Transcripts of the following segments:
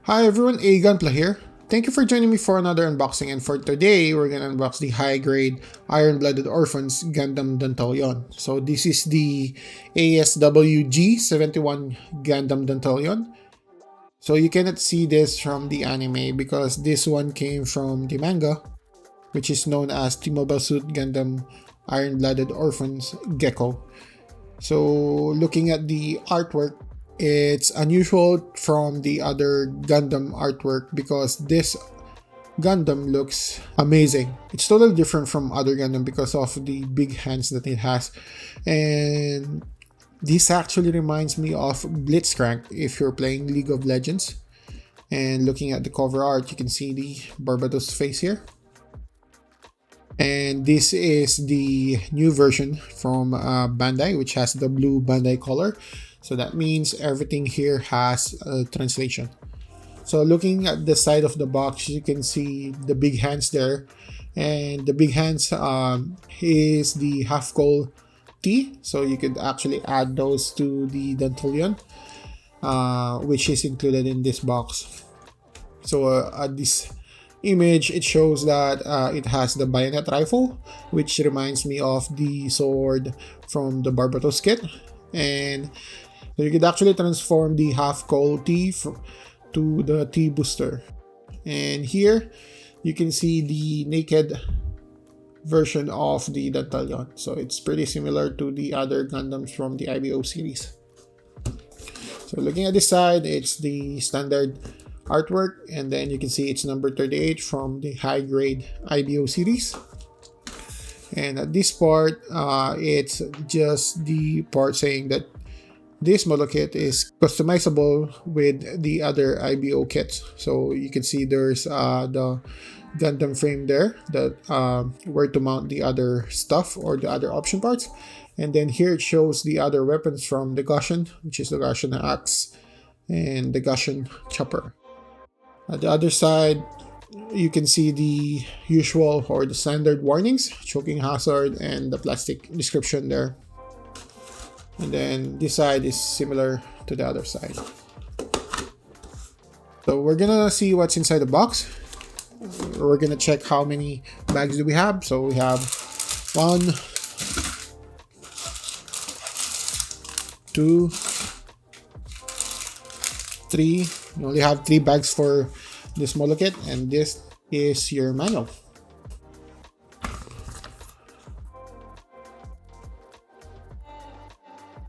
Hi everyone, Gunpla here. Thank you for joining me for another unboxing, and for today, we're gonna unbox the High-Grade Iron-Blooded Orphans Gundam Dantalion. So this is the ASW-G-71 Gundam Dantalion. So you cannot see this from the anime because this one came from the manga, which is known as the Mobile Suit Gundam Iron-Blooded Orphans Gecko. So looking at the artwork, it's unusual from the other Gundam artwork because this Gundam looks amazing. It's totally different from other Gundam because of the big hands that it has. And this actually reminds me of Blitscrank if you're playing League of Legends. And looking at the cover art, you can see the Barbatos face here. And this is the new version from Bandai, which has the blue Bandai color. So that means everything here has a translation. So looking at the side of the box, you can see the big hands there. And the big hands is the half Cowl T. So you could actually add those to the Dantalion, which is included in this box. So at this image, it shows that it has the bayonet rifle, which reminds me of the sword from the Barbatos kit. And so you could actually transform the half Cowl T to the T booster. And here you can see the naked version of the Dantalion. So it's pretty similar to the other Gundams from the IBO series. So looking at this side, it's the standard artwork, and then you can see it's number 38 from the High-Grade IBO series. And at this part, it's just the part saying that this model kit is customizable with the other IBO kits. So you can see there's the Gundam frame there, that where to mount the other stuff or the other option parts. And then here it shows the other weapons from the Goshen, which is the Goshen axe and the Goshen chopper. At the other side, you can see the usual or the standard warnings, choking hazard, and the plastic description there. And then this side is similar to the other side. So we're gonna see what's inside the box. We're gonna check how many bags do we have. So we have 1, 2, 3. You only have 3 bags for this model kit, and this is your manual.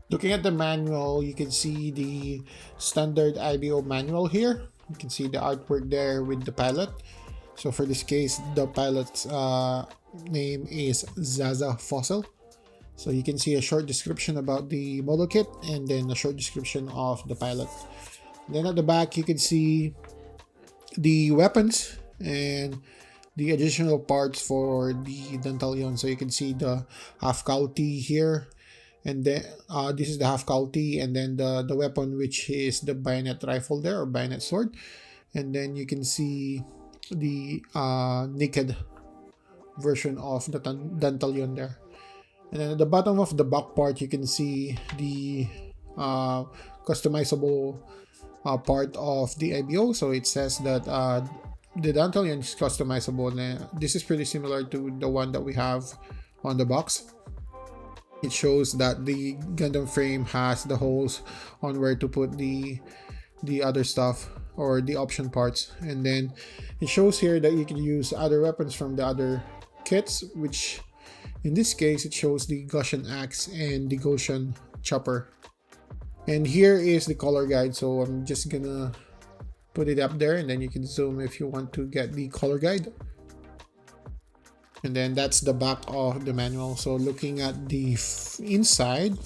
Looking at the manual, you can see the standard IBO manual here. You can see the artwork there with the pilot. So for this case, the pilot's name is Zaza Fossil. So you can see a short description about the model kit and then a short description of the pilot. Then at the back, you can see the weapons and the additional parts for the Dantalion. So you can see the half Cowl T here, and then this is the half Cowl T, and then the weapon, which is the bayonet rifle there, or bayonet sword. And then you can see the naked version of the Dantalion there. And then at the bottom of the back part, you can see the customizable part of the IBO. So it says that the Dantalion is customizable, and this is pretty similar to the one that we have on the box. It shows that the Gundam frame has the holes on where to put the other stuff or the option parts, and then it shows here that you can use other weapons from the other kits, which in this case it shows the Goshen axe and the Goshen chopper. And here is the color guide, so I'm just gonna put it up there, and then you can zoom if you want to get the color guide. And then that's the back of the manual. So looking at the inside,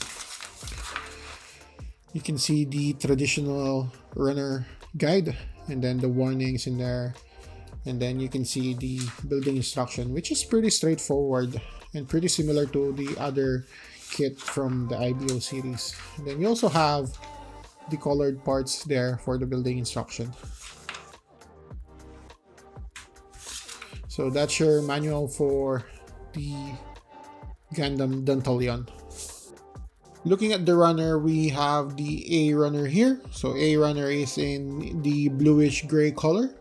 you can see the traditional runner guide, and then the warnings in there. And then you can see the building instruction, which is pretty straightforward and pretty similar to the other kit from the IBO series. And then you also have the colored parts there for the building instruction. So that's your manual for the Gundam Dantalion. Looking at the runner, we have the A runner here. So A runner is in the bluish gray color.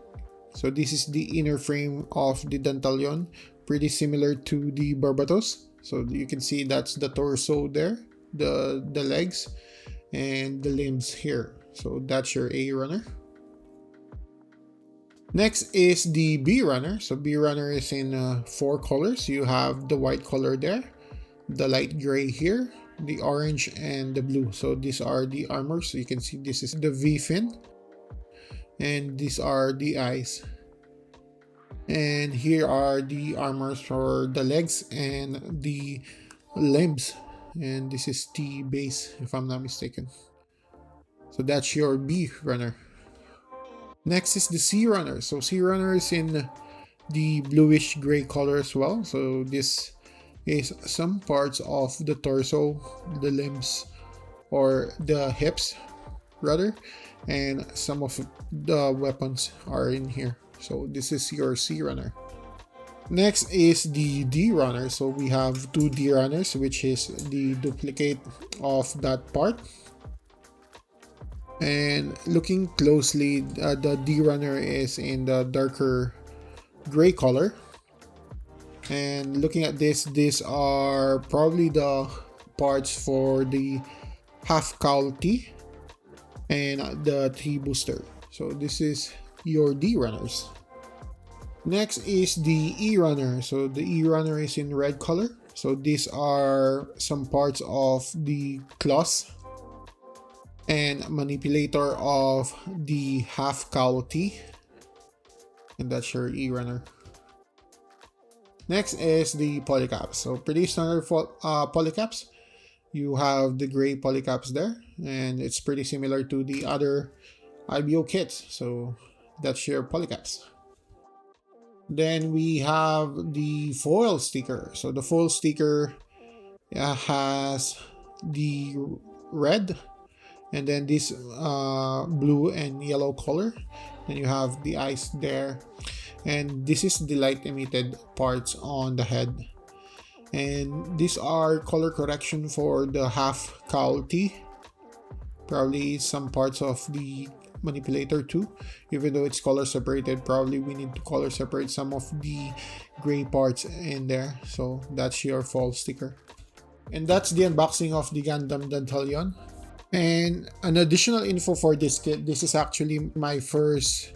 So this is the inner frame of the Dantalion, pretty similar to the Barbatos. So you can see that's the torso there, the legs, and the limbs here. So that's your A runner. Next is the B runner. So B runner is in 4 colors. You have the white color there, the light gray here, the orange, and the blue. So these are the armors. So you can see this is the V fin, and these are the eyes. And here are the armors for the legs and the limbs. And this is T base, if I'm not mistaken. So that's your B runner. Next is the C runner. So C runner is in the bluish gray color as well. So this is some parts of the torso, the limbs, or the hips rather, and some of the weapons are in here. So this is your C runner. Next is the D runner. So we have 2 D runners, which is the duplicate of that part. And looking closely, the D runner is in the darker gray color. And looking at this, these are probably the parts for the half Cowl T and the T booster. So this is your D runners. Next is the E runner. So the E runner is in red color. So these are some parts of the claws and manipulator of the half Cowl T, and that's your E runner. Next is the polycaps. So pretty standard for polycaps. You have the gray polycaps there, and it's pretty similar to the other HGIBO kits. So that's your polycaps. Then we have the foil sticker. So the foil sticker has the red, and then this blue and yellow color. Then you have the eyes there, and this is the light emitted parts on the head. And these are color correction for the half Cowl T. Probably some parts of the manipulator too, even though it's color separated. Probably we need to color separate some of the gray parts in there. So that's your foil sticker. And that's the unboxing of the Gundam Dantalion. And an additional info for this kit, this is actually my first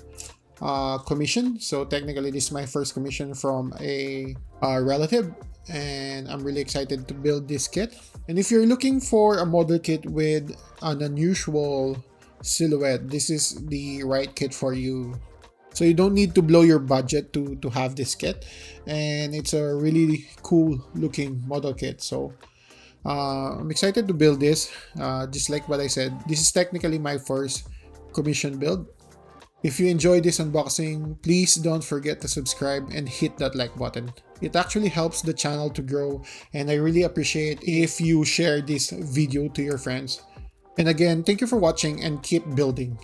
commission. So technically this is my first commission from a relative, and I'm really excited to build this kit. And if you're looking for a model kit with an unusual silhouette, this is the right kit for you. So you don't need to blow your budget to have this kit, and it's a really cool looking model kit. So I'm excited to build this. Just like what I said, this is technically my first commission build. If you enjoyed this unboxing, please don't forget to subscribe and hit that like button. It actually helps the channel to grow, and I really appreciate if you share this video to your friends. And again, thank you for watching, and keep building.